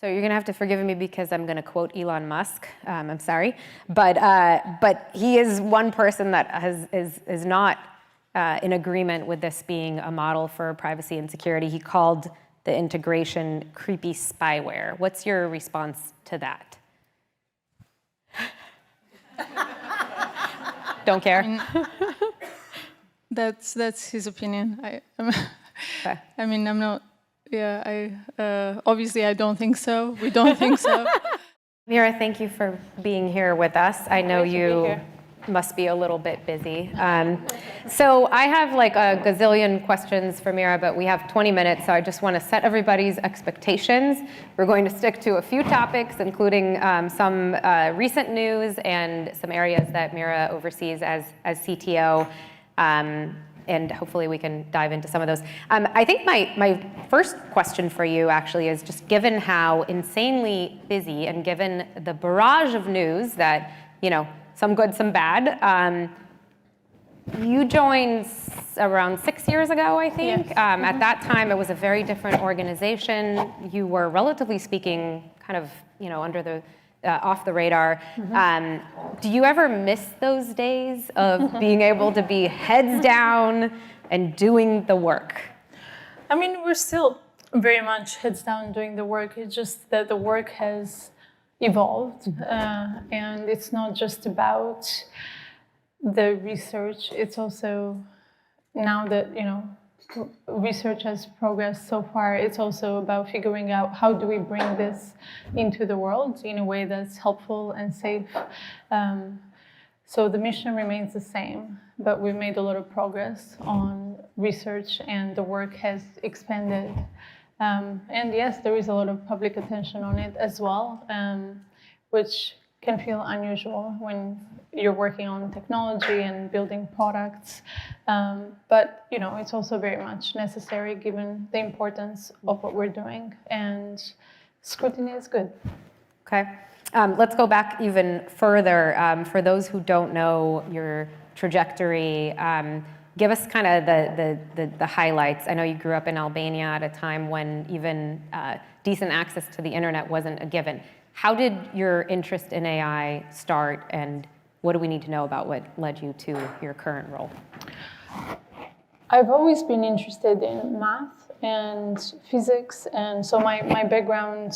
So you're gonna have to forgive me because I'm gonna quote Elon Musk. I'm sorry, but he is one person that is not in agreement with this being a model for privacy and security. He called the integration creepy spyware. What's your response to that? Don't care. That's his opinion. Okay. I mean, I'm not. Yeah, obviously I don't think so. We don't think so. Mira, thank you for being here with us. I know you must be a little bit busy. So I have like a gazillion questions for Mira, but we have 20 minutes, so I just want to set everybody's expectations. We're going to stick to a few topics, including some recent news and some areas that Mira oversees as CTO. And hopefully we can dive into some of those. I think my first question for you actually is just given how insanely busy and given the barrage of news that, you know, some good, some bad, you joined around 6 years ago, I think. Yes. At that time, it was a very different organization. You were, relatively speaking, kind of, you know, under the off the radar. Do you ever miss those days of being able to be heads down and doing the work? I mean, we're still very much heads down doing the work. It's just that the work has evolved, and it's not just about the research. It's also, now that, you know, research has progressed so far, it's also about figuring out how do we bring this into the world in a way that's helpful and safe. So the mission remains the same, but we've made a lot of progress on research and the work has expanded. And yes, there is a lot of public attention on it as well, which can feel unusual when you're working on technology and building products. But, you know, it's also very much necessary given the importance of what we're doing, and scrutiny is good. Okay. Let's go back even further. For those who don't know your trajectory, give us kind of the highlights. I know you grew up in Albania at a time when even decent access to the internet wasn't a given. How did your interest in AI start, and what do we need to know about what led you to your current role? I've always been interested in math and physics, and so my background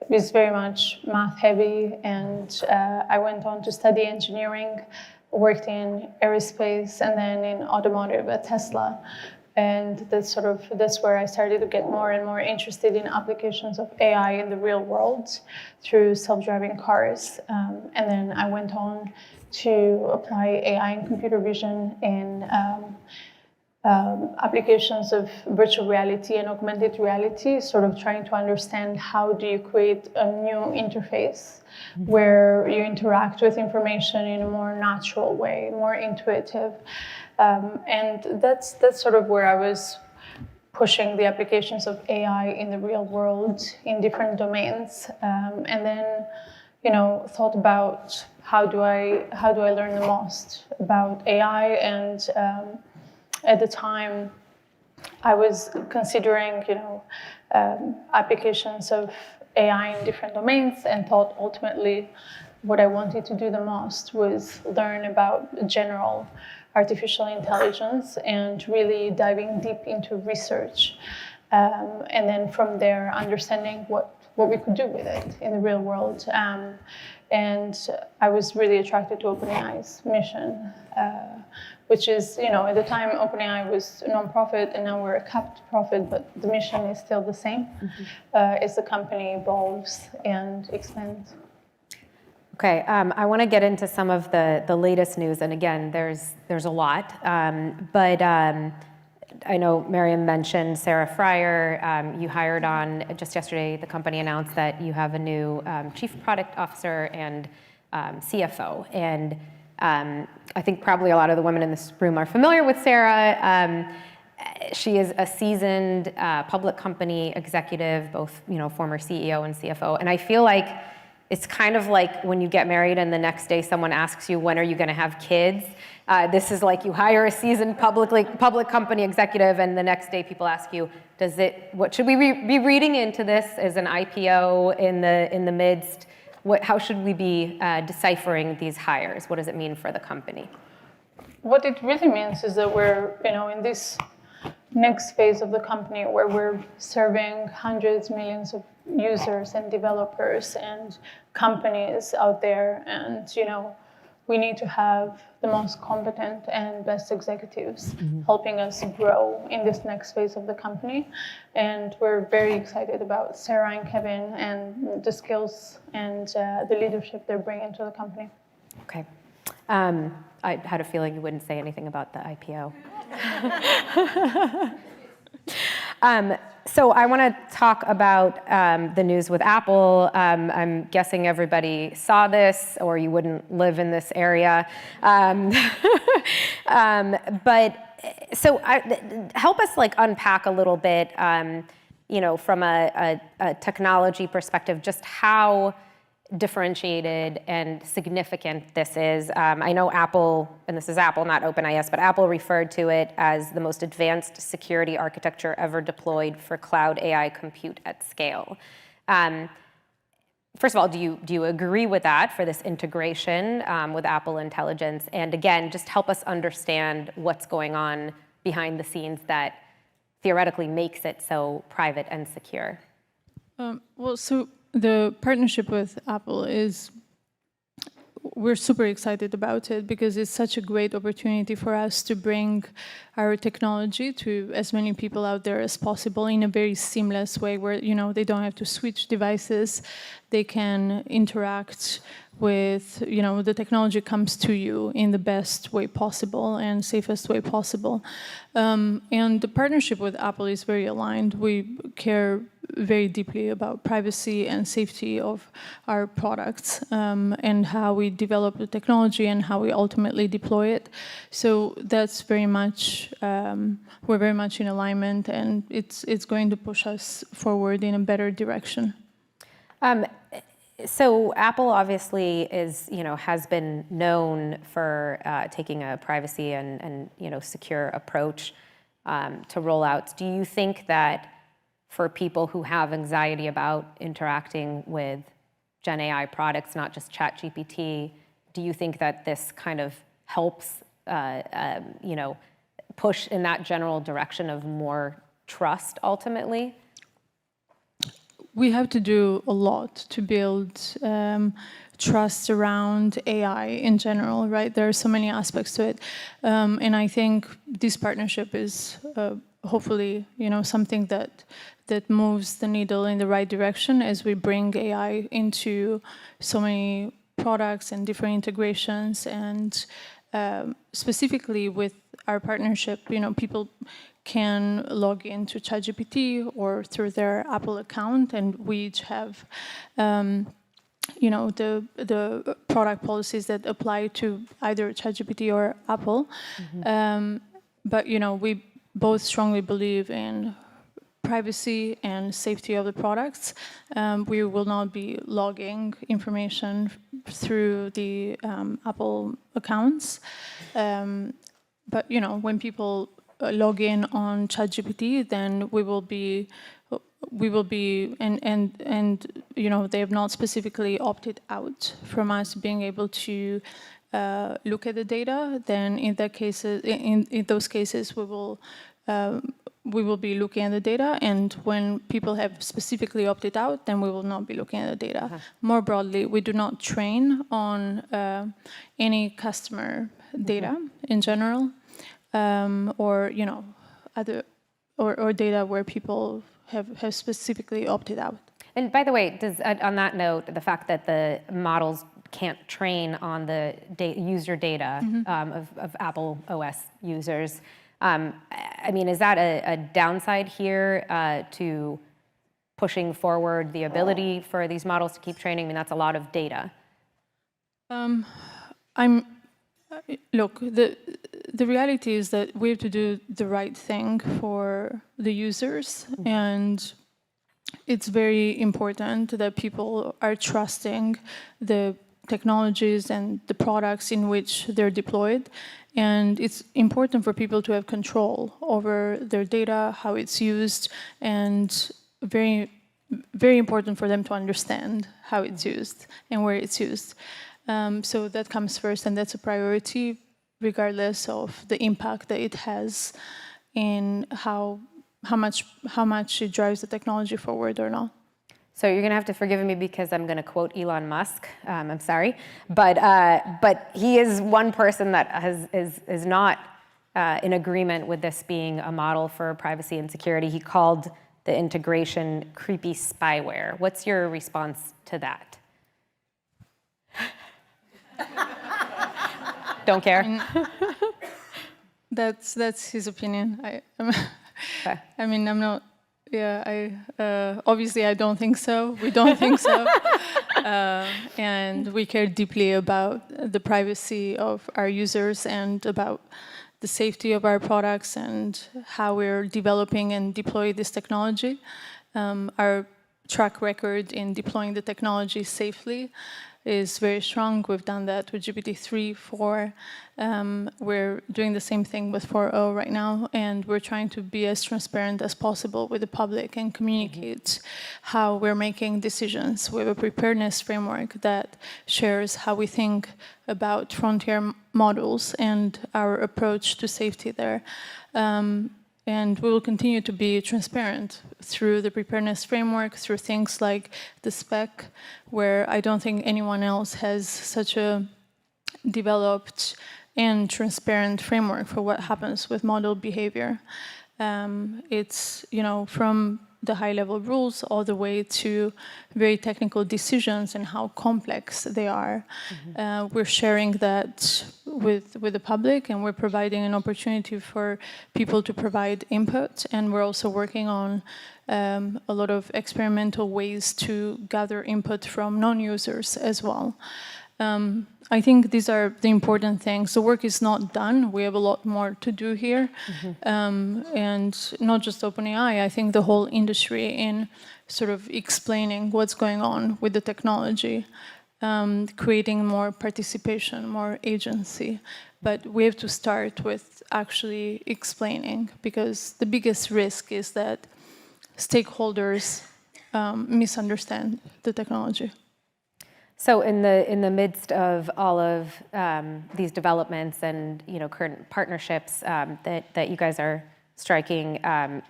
is very much math heavy, and I went on to study engineering, worked in aerospace, and then in automotive at Tesla. And that's where I started to get more and more interested in applications of AI in the real world through self-driving cars. And then I went on to apply AI and computer vision in applications of virtual reality and augmented reality, sort of trying to understand how do you create a new interface where you interact with information in a more natural way, more intuitive. And that's sort of where I was pushing the applications of AI in the real world in different domains. And then, you know, thought about how do I learn the most about AI. And at the time, I was considering, you know, applications of AI in different domains, and thought ultimately what I wanted to do the most was learn about general artificial intelligence and really diving deep into research. And then from there, understanding what we could do with it in the real world. And I was really attracted to OpenAI's mission, which is, you know, at the time OpenAI was a nonprofit, and now we're a capped profit, but the mission is still the same as the company evolves and expands. Okay, I want to get into some of the latest news, and again, there's a lot, but I know Miriam mentioned Sarah Fryer. You hired on just yesterday. The company announced that you have a new chief product officer and CFO, and I think probably a lot of the women in this room are familiar with Sarah. She is a seasoned public company executive, both, you know, former CEO and CFO, and I feel like it's kind of like when you get married and the next day someone asks you, when are you going to have kids? This is like you hire a seasoned public company executive, and the next day people ask you, what should we be reading into this as an IPO in the midst? How should we be deciphering these hires? What does it mean for the company? What it really means is that we're, in this next phase of the company where we're serving hundreds, millions of users and developers and companies out there, and we need to have the most competent and best executives helping us grow in this next phase of the company. And we're very excited about Sarah and Kevin and the skills and the leadership they're bringing to the company. Okay. I had a feeling you wouldn't say anything about the IPO. So I want to talk about the news with Apple. I'm guessing everybody saw this, or you wouldn't live in this area. But so help us unpack a little bit, from a technology perspective, just how differentiated and significant this is. I know Apple, and this is Apple, not OpenAI, but Apple referred to it as the most advanced security architecture ever deployed for cloud AI compute at scale. First of all, do you agree with that for this integration with Apple Intelligence? And again, just help us understand what's going on behind the scenes that theoretically makes it so private and secure. The partnership with Apple we're super excited about it because it's such a great opportunity for us to bring our technology to as many people out there as possible in a very seamless way where, they don't have to switch devices. They can interact with, the technology comes to you in the best way possible and safest way possible. And the partnership with Apple is very aligned. We care very deeply about privacy and safety of our products and how we develop the technology and how we ultimately deploy it. So that's very much, we're very much in alignment, and it's going to push us forward in a better direction. So Apple obviously has been known for taking a privacy and secure approach to rollouts. Do you think that for people who have anxiety about interacting with Gen AI products, not just ChatGPT, do you think that this kind of helps push in that general direction of more trust ultimately? We have to do a lot to build trust around AI in general, right? There are so many aspects to it. And I think this partnership is hopefully, something that moves the needle in the right direction as we bring AI into so many products and different integrations. And specifically with our partnership, people can log into ChatGPT or through their Apple account, and we each have the product policies that apply to either ChatGPT or Apple. But we both strongly believe in privacy and safety of the products. We will not be logging information through the Apple accounts. But when people log in on ChatGPT, then we will be and they have not specifically opted out from us being able to look at the data. Then in those cases we will be looking at the data, and when people have specifically opted out, then we will not be looking at the data. More broadly, we do not train on any customer data in general. Or other or data where people have specifically opted out. And by the way, on that note, the fact that the models can't train on the user data of Apple OS users, is that a downside here to pushing forward the ability for these models to keep training? That's a lot of data. Look, the reality is that we have to do the right thing for the users, and it's very important that people are trusting the technologies and the products in which they're deployed. And it's important for people to have control over their data, how it's used, and very, very important for them to understand how it's used and where it's used. So that comes first, and that's a priority, regardless of the impact that it has in how much it drives the technology forward or not. So you're going to have to forgive me because I'm going to quote Elon Musk. I'm sorry, but he is one person that is not in agreement with this being a model for privacy and security. He called the integration creepy spyware. What's your response to that? Don't care. That's his opinion. Okay. I mean, I'm not. Yeah, obviously I don't think so. We don't think so, and we care deeply about the privacy of our users and about the safety of our products and how we're developing and deploy this technology. Our track record in deploying the technology safely is very strong. We've done that with GPT-3, 4. We're doing the same thing with 4.0 right now, and we're trying to be as transparent as possible with the public and communicate how we're making decisions. We have a preparedness framework that shares how we think about frontier models and our approach to safety there. And we will continue to be transparent through the preparedness framework, through things like the spec, where I don't think anyone else has such a developed and transparent framework for what happens with model behavior. It's, from the high-level rules all the way to very technical decisions and how complex they are. We're sharing that with the public, and we're providing an opportunity for people to provide input, and we're also working on a lot of experimental ways to gather input from non-users as well. I think these are the important things. The work is not done. We have a lot more to do here. And not just OpenAI, I think the whole industry in sort of explaining what's going on with the technology, creating more participation, more agency. But we have to start with actually explaining, because the biggest risk is that stakeholders misunderstand the technology. So in the midst of all of these developments and current partnerships that you guys are striking,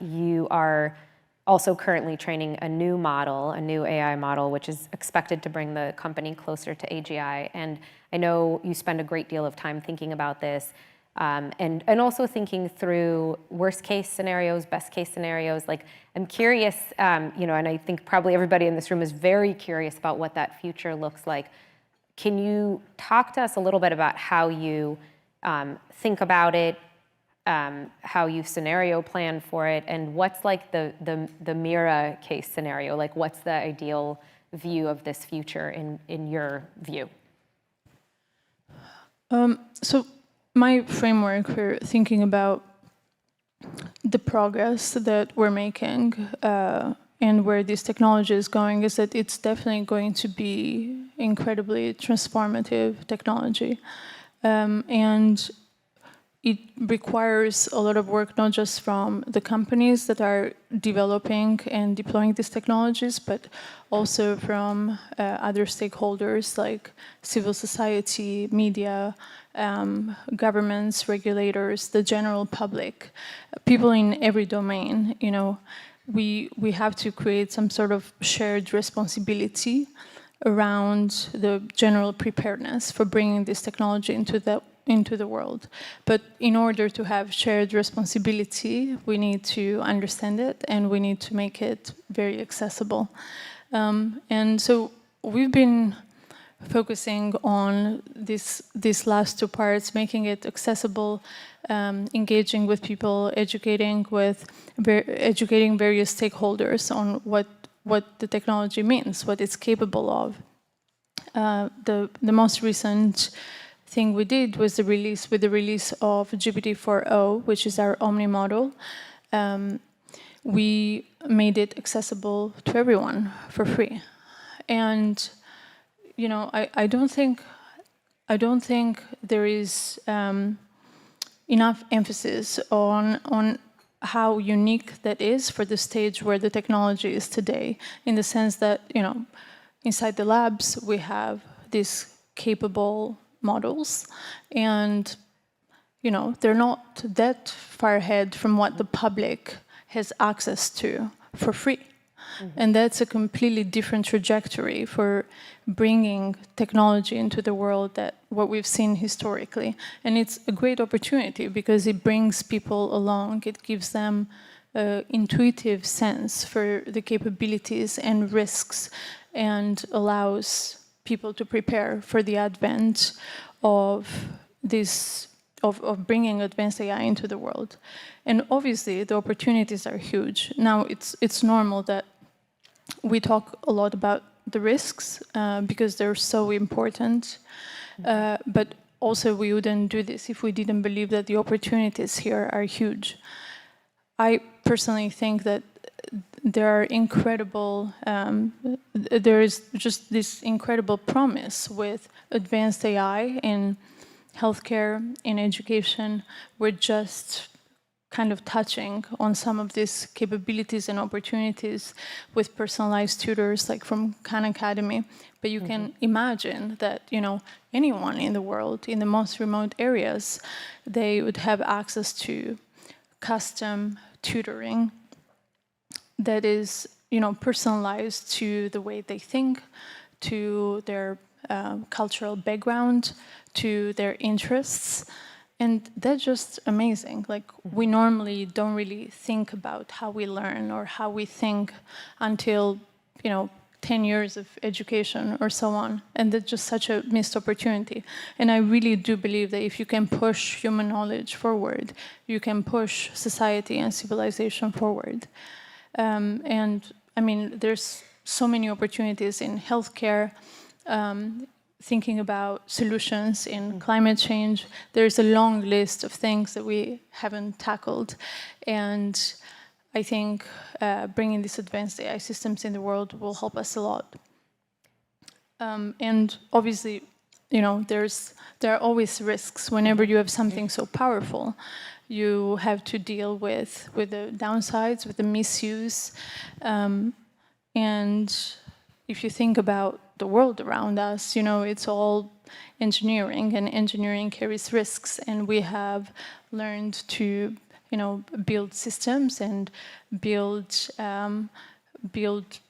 you are also currently training a new model, a new AI model, which is expected to bring the company closer to AGI. And I know you spend a great deal of time thinking about this, and also thinking through worst case scenarios, best case scenarios. Like, I'm curious, and I think probably everybody in this room is very curious about what that future looks like. Can you talk to us a little bit about how you think about it, how you scenario plan for it, and what's like the Mira case scenario? Like, what's the ideal view of this future in your view? So my framework for thinking about the progress that we're making and where this technology is going is that it's definitely going to be incredibly transformative technology. And it requires a lot of work, not just from the companies that are developing and deploying these technologies, but also from other stakeholders like civil society, media, governments, regulators, the general public, people in every domain. We have to create some sort of shared responsibility around the general preparedness for bringing this technology into the world. But in order to have shared responsibility, we need to understand it, and we need to make it very accessible. And so we've been focusing on these last two parts, making it accessible, engaging with people, educating various stakeholders on what the technology means, what it's capable of. The most recent thing we did was the release of GPT-4.0, which is our Omni model. We made it accessible to everyone for free, and I don't think there is enough emphasis on how unique that is for the stage where the technology is today, in the sense that, inside the labs, we have these capable models, and, they're not that far ahead from what the public has access to for free. And that's a completely different trajectory for bringing technology into the world that what we've seen historically. And it's a great opportunity because it brings people along. It gives them an intuitive sense for the capabilities and risks, and allows people to prepare for the advent of this of bringing advanced AI into the world. And obviously the opportunities are huge. Now it's normal that we talk a lot about the risks because they're so important, but also we wouldn't do this if we didn't believe that the opportunities here are huge. I personally think that there are incredible, there is just this incredible promise with advanced AI in healthcare, in education. We're just kind of touching on some of these capabilities and opportunities with personalized tutors like from Khan Academy. But you can imagine that, anyone in the world, in the most remote areas, they would have access to custom tutoring that is, personalized to the way they think, to their cultural background, to their interests. And that's just amazing. Like, we normally don't really think about how we learn or how we think until, 10 years of education or so on. And that's just such a missed opportunity. And I really do believe that if you can push human knowledge forward, you can push society and civilization forward. And I mean, there's so many opportunities in healthcare, thinking about solutions in climate change. There's a long list of things that we haven't tackled. And I think bringing these advanced AI systems in the world will help us a lot. And obviously, there are always risks. Whenever you have something so powerful, you have to deal with the downsides, with the misuse. And if you think about the world around us, it's all engineering, and engineering carries risks. And we have learned to, build systems and build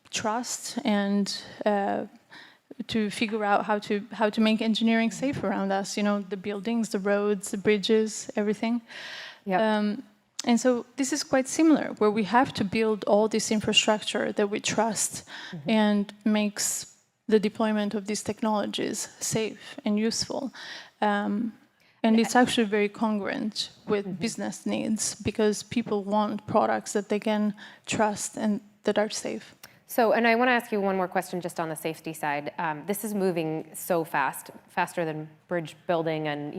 trust, and to figure out how to make engineering safe around us. The buildings, the roads, the bridges, everything. Yep. And so this is quite similar, where we have to build all this infrastructure that we trust and makes the deployment of these technologies safe and useful. And it's actually very congruent with business needs, because people want products that they can trust and that are safe. So, and I want to ask you one more question just on the safety side. This is moving so fast, faster than bridge building and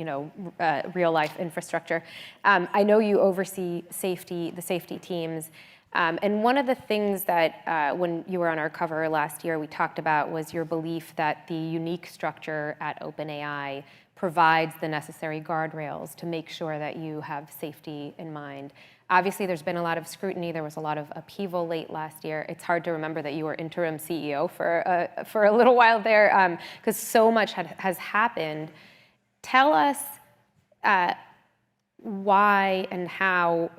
real life infrastructure. I know you oversee the safety teams. And one of the things that when you were on our cover last year, we talked about was your belief that the unique structure at OpenAI provides the necessary guardrails to make sure that you have safety in mind. Obviously, there's been a lot of scrutiny. There was a lot of upheaval late last year. It's hard to remember that you were interim CEO for a little while there, because so much has happened. Tell us why and how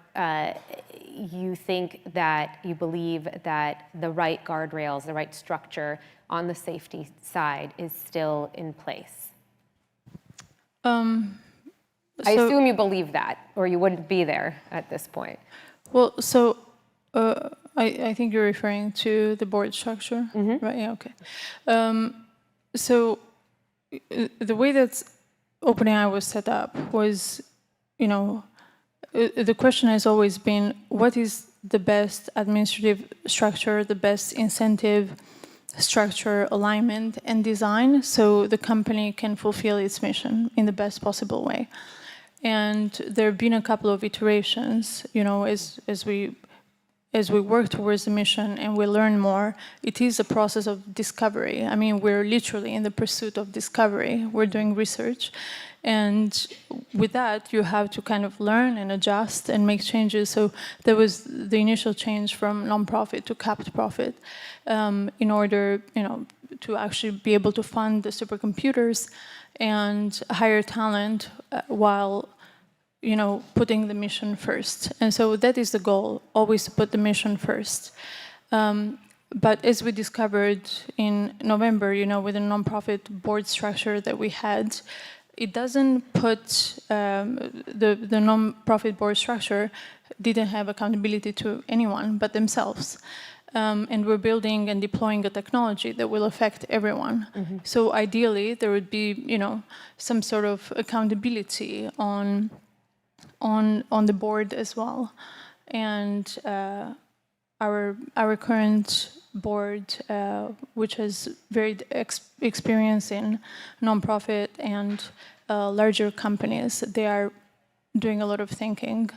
you think that you believe that the right guardrails, the right structure on the safety side is still in place. I assume you believe that, or you wouldn't be there at this point. Well, so I think you're referring to the board structure, right? Yeah, okay. So the way that OpenAI was set up was, the question has always been, what is the best administrative structure, the best incentive structure, alignment, and design so the company can fulfill its mission in the best possible way? And there have been a couple of iterations, as we as we work towards the mission and we learn more, it is a process of discovery. I mean, we're literally in the pursuit of discovery. We're doing research. And with that, you have to kind of learn and adjust and make changes. So there was the initial change from nonprofit to capped profit in order, to actually be able to fund the supercomputers and hire talent while putting the mission first. And so that is the goal, always to put the mission first. But as we discovered in November, with the nonprofit board structure that we had, it doesn't put, the nonprofit board structure didn't have accountability to anyone but themselves. And we're building and deploying a technology that will affect everyone. Mm-hmm. So ideally, there would be, some sort of accountability on the board as well. And our current board, which has very experience in nonprofit and larger companies, they are doing a lot of thinking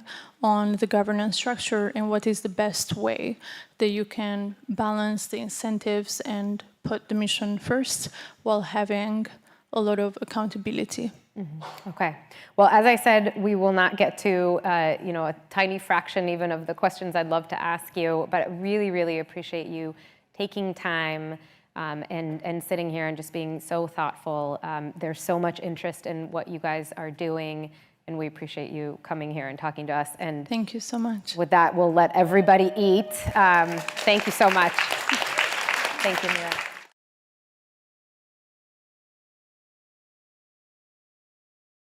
on the governance structure and what is the best way that you can balance the incentives and put the mission first while having a lot of accountability. Mm-hmm. Okay. Well, as I said, we will not get to a tiny fraction even of the questions I'd love to ask you, but I really, really appreciate you taking time and sitting here and just being so thoughtful. There's so much interest in what you guys are doing, and we appreciate you coming here and talking to us. And thank you so much. With that, we'll let everybody eat. Thank you so much. Thank you, Mira.